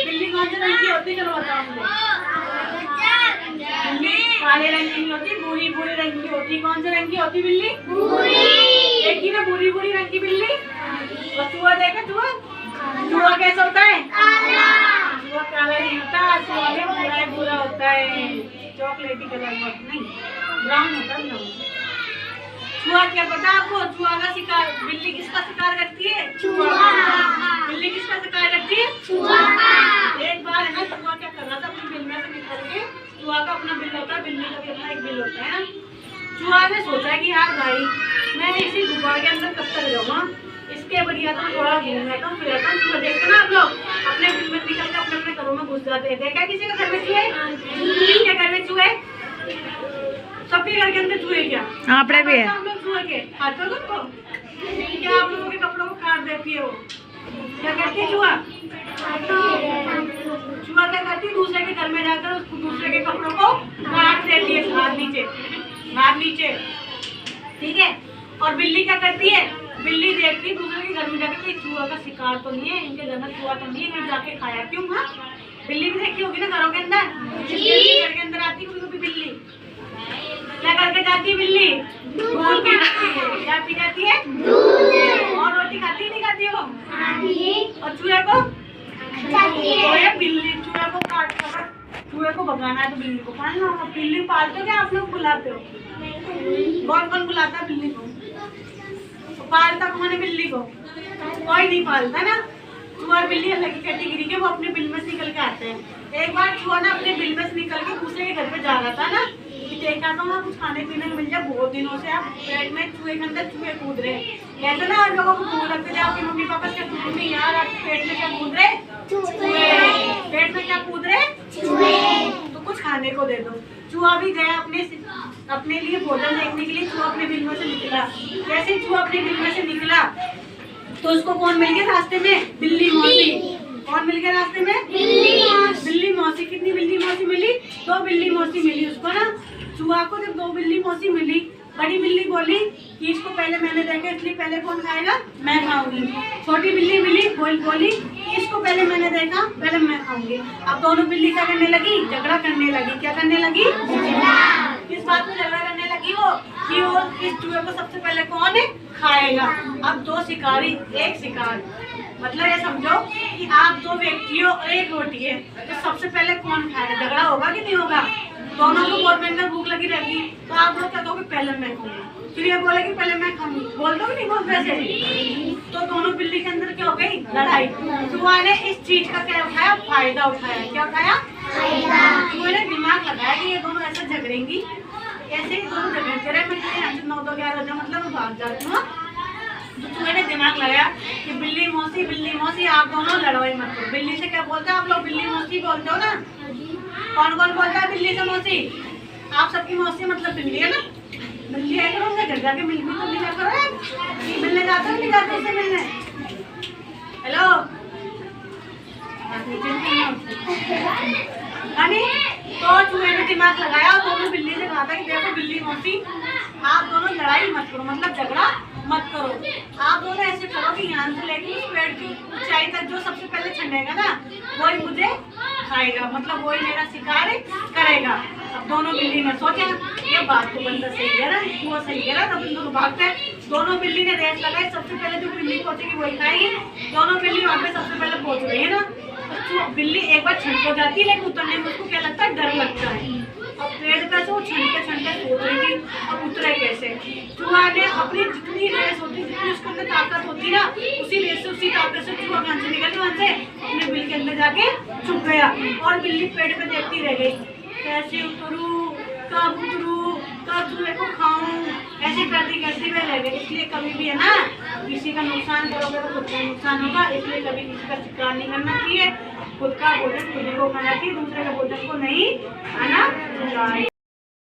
बिल्ली कौन से रंग की होती, चलो बताओ मुझे। बिल्ली काले रंग की नहीं होती, भूरी भूरी रंग की होती। कौन से रंग की होती बिल्ली? भूरी। देखी ना भूरी भूरी रंग की बिल्ली। और चूहा देखा, चूहा चूहा कैसा होता है? चूहा काला नहीं होता, चूहा में पूरा भूरा होता है, चॉकलेटी कलर नहीं, ब्राउन होता है ब्राउन। चूहा क्या पता आपको? चूहा का शिकार, बिल्ली किसका शिकार करती है? चूहा। बिल्ली किसका शिकार करती है? चूहा। एक बार है ना, चूहा क्या कर रहा था अपनी बिल में से निकल के, चूहा का अपना बिल होता है, बिल्ली का भी अपना एक बिल होता है ना। चूहा ने सोचा कि यार भाई मैं इसी गुफा के अंदर कब तक रहूँगा, इसके बढ़िया तो थोड़ा घूम लेता हूँ, फिर आता हूँ। चूहा देखते ना आप लोग अपने बिल में निकल के अपने अपने घरों में घुस जाते हैं। देखा किसी के घर में चूहे? किसके घर में चूहे? सबके घर के अंदर चूहे। क्या आपने भी है? हम लोग चूहे के खाते हो तुमको? क्या आप लोगों के कपड़ों को काट देती है वो? क्या करती है चूहा? चूहा क्या करती है? दूसरे के घर में जाकर उसको दूसरे के कपड़ों को काट देती है, हाथ नीचे हाथ नीचे, ठीक है। और बिल्ली क्या करती है? बिल्ली देखती है दूसरे के घर में जाकर कोई चूहा का शिकार तो नहीं है, इनके घर में चूहा तो नहीं है, मैं जाके खाया क्यों? हाँ, बिल्ली भी देखी होगी ना घरों के अंदर, घर के अंदर आती है कभी बिल्ली, क्या करके जाती है बिल्ली? दूध पी जाती है। क्या पी जाती है? दूध। और रोटी खाती नहीं खाती हो? और चूहे को बिल्ली चूहे को काट कर चूहे को भगाना है तो बिल्ली को पालना होगा। बिल्ली पालते हो क्या आप लोग? बुलाते हो? कौन कौन बुलाता है बिल्ली को? पालता कौन है बिल्ली को? कोई नहीं पालता ना। चूहा और बिल्ली अलग ही कैटेगरी के, वो अपने बिल में से निकल के आते हैं। एक बार चूहा ना अपने बिल में से निकल के दूसरे के घर पे जा रहा था ना, देखा तो ना कुछ खाने पीने को मिल जाए, बहुत दिनों से आप पेट में चूहे के अंदर चूहे कूद रहे हैं। कहते ना आप लोगों को भूख लगते थे, आपके मम्मी पापा क्या कूद नहीं यार, आपके पेट में क्या कूद रहे? चूहे। पेट में क्या कूद रहे? चूहे। तो कुछ खाने को दे दो। चूहा भी गया अपने लिए भोजन देखने के लिए, चूहा अपने बिल में से निकला। जैसे ही चूहा अपने बिल में से निकला तो उसको कौन मिल गया रास्ते में? बिल्ली मौसी। कौन मिल गया रास्ते में? बिल्ली मौसी। कितनी बिल्ली मौसी मिली? 2 बिल्ली मौसी मिली उसको ना। चूहा को जब 2 बिल्ली मौसी मिली, बड़ी बिल्ली बोली कि इसको पहले मैंने देखा इसलिए पहले कौन खाएगा? मैं खाऊंगी। छोटी बिल्ली मिली बोली कि इसको पहले मैंने देखा पहले मैं खाऊंगी। अब दोनों बिल्ली क्या करने लगी? झगड़ा करने लगी। क्या करने लगी? किस बात में झगड़ा करने लगी वो? कि वो इस चूहे को सबसे पहले कौन है खाएगा। अब 2 शिकारी एक शिकार, मतलब ये समझो कि आप 2 व्यक्ति हो और एक रोटी है, तो सबसे पहले कौन खाएगा? झगड़ा होगा कि नहीं होगा? दोनों को बहुत भयंकर भूख लगी रहेगी, तो आप लोग क्या कहोगे? पहले मैं खाऊंगी। फिर ये बोले कि पहले मैं खाऊंगी, बोल दो नहीं बोल वैसे। तो दोनों बिल्ली के अंदर क्या हो गई? लड़ाई। चूहा ने इस चीज का क्या उठाया? फायदा उठाया। क्या उठाया? चूहे ने दिमाग लगाया कि ये दोनों ऐसे झगड़ेंगी, ऐसे ही दोनों झगड़ते रहे, मैं 9 2 11 बजे मतलब भाग जाती हूँ। तो चूहे ने दिमाग लगाया कि बिल्ली मौसी आप दोनों लड़ाई मत करो। बिल्ली से क्या बोलते हैं आप लोग? बिल्ली मौसी बोलते हो ना। कौन कौन बोलता है बिल्ली से मौसी? आप सबकी मौसी मतलब बिल्ली है ना। बिल्ली है करो उनके घर जाके मिल भी तो लिया करो। मिलने जाते हो नहीं जाते उससे मिलने? हेलो तो चूहे ने दिमाग लगाया और दोनों बिल्ली से कहा था कि देखो बिल्ली मौसी आप दोनों लड़ाई मत करो, मतलब झगड़ा मत करो। आप दोनों ऐसे करो कि यहाँ से लेके उस पेड़ की ऊंचाई तक जो सबसे पहले छंडेगा ना वही मुझे खाएगा, मतलब वही मेरा शिकार करेगा। अब दोनों बिल्ली ने सोचा ये बात तो बंदा सही है ना, वो सही है ना, तब दोनों भागते हैं। दोनों बिल्ली ने रेस लगाई, सबसे पहले जो बिल्ली पहुंचेगी वही खाएगी। दोनों बिल्ली वहाँ पे सबसे पहले पहुंच गई है ना। तो बिल्ली एक बार छंट हो जाती है, लेकिन उतरने में उसको क्या लगता है? डर लगता है। अब पेड़ पे से वो छंटे सोच रही थी अब उतरे कैसे। चूहा ने अपनी जितनी रेस होती, जितनी उसके अंदर ताकत होती ना, उसी रेस से उसी ताकत से चूहा कहाँ से निकल वहाँ से अपने बिल के अंदर जाके छुप गया। और बिल्ली पेड़ पे देखती रह गई, कैसे उतरूँ, कब उतरूँ, कब चूहे को खाऊं, ऐसे करती हुए रह गई। इसलिए कभी भी है ना किसी का नुकसान करोगे तो खुद का नुकसान होगा, इसलिए कभी किसी का शिकार नहीं करना चाहिए। खुद का भोजन खुद को खाना चाहिए, दूसरे के भोजन को नहीं खाना चाहिए।